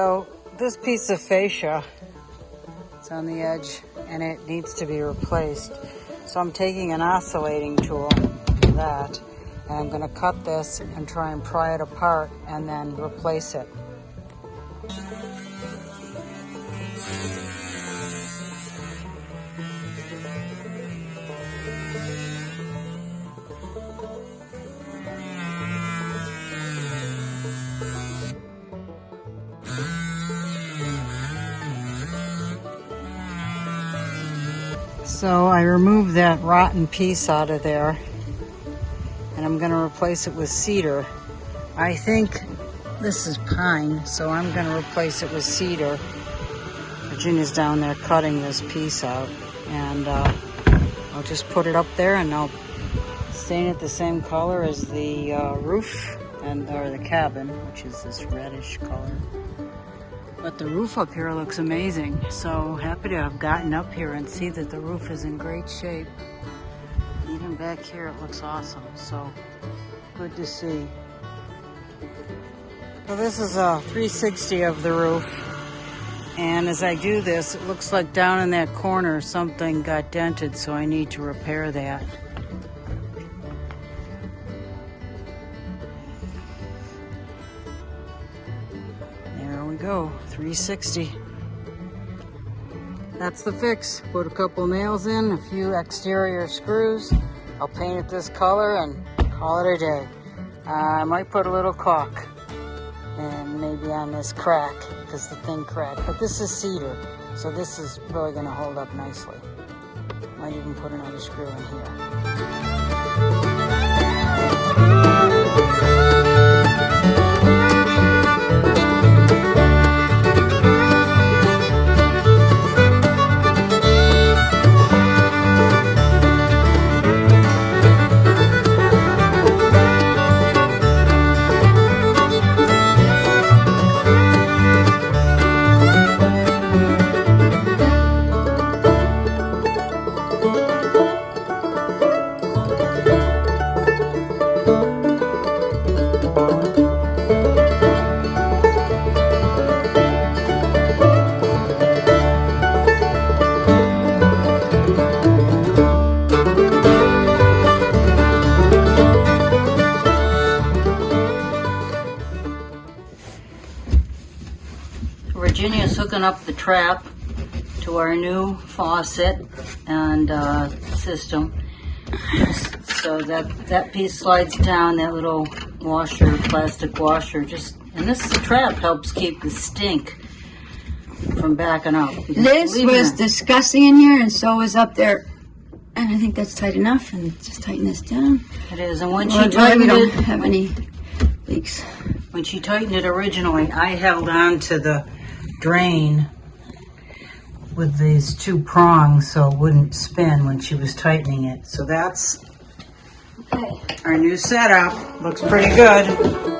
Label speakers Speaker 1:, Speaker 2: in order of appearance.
Speaker 1: So this piece of fascia, it's on the edge and it needs to be replaced. So I'm taking an oscillating tool for that, and I'm going to cut this and try and pry it apart and then replace it. So I removed that rotten piece out of there, and I'm going to replace it with cedar. I think this is pine, so I'm going to replace it with cedar. Virginia's down there cutting this piece out, and I'll just put it up there and I'll stain it the same color as the roof or the cabin, which is this reddish color. But the roof up here looks amazing. So happy to have gotten up here and see that the roof is in great shape. Even back here it looks awesome. So good to see. So this is a 360 of the roof. And as I do this, it looks like down in that corner something got dented, so I need to repair that. Go 360. That's the fix. Put a couple nails in, a few exterior screws. I'll paint it this color and call it a day. I might put a little caulk and maybe on this crack because the thing cracked. But this is cedar, so this is really going to hold up nicely. Might even put another screw in here. Virginia's hooking up the trap to our new faucet and system. So that piece slides down, that little washer, plastic washer, and this trap helps keep the stink from backing up.
Speaker 2: Liz was disgusting in here, and so was up there. And I think that's tight enough, and just tighten this down.
Speaker 1: It is, and when she tightened
Speaker 2: we don't
Speaker 1: it,
Speaker 2: have any leaks.
Speaker 1: When she tightened it originally, I held on to the drain with these two prongs so it wouldn't spin when she was tightening it. So that's our new setup. Looks pretty good.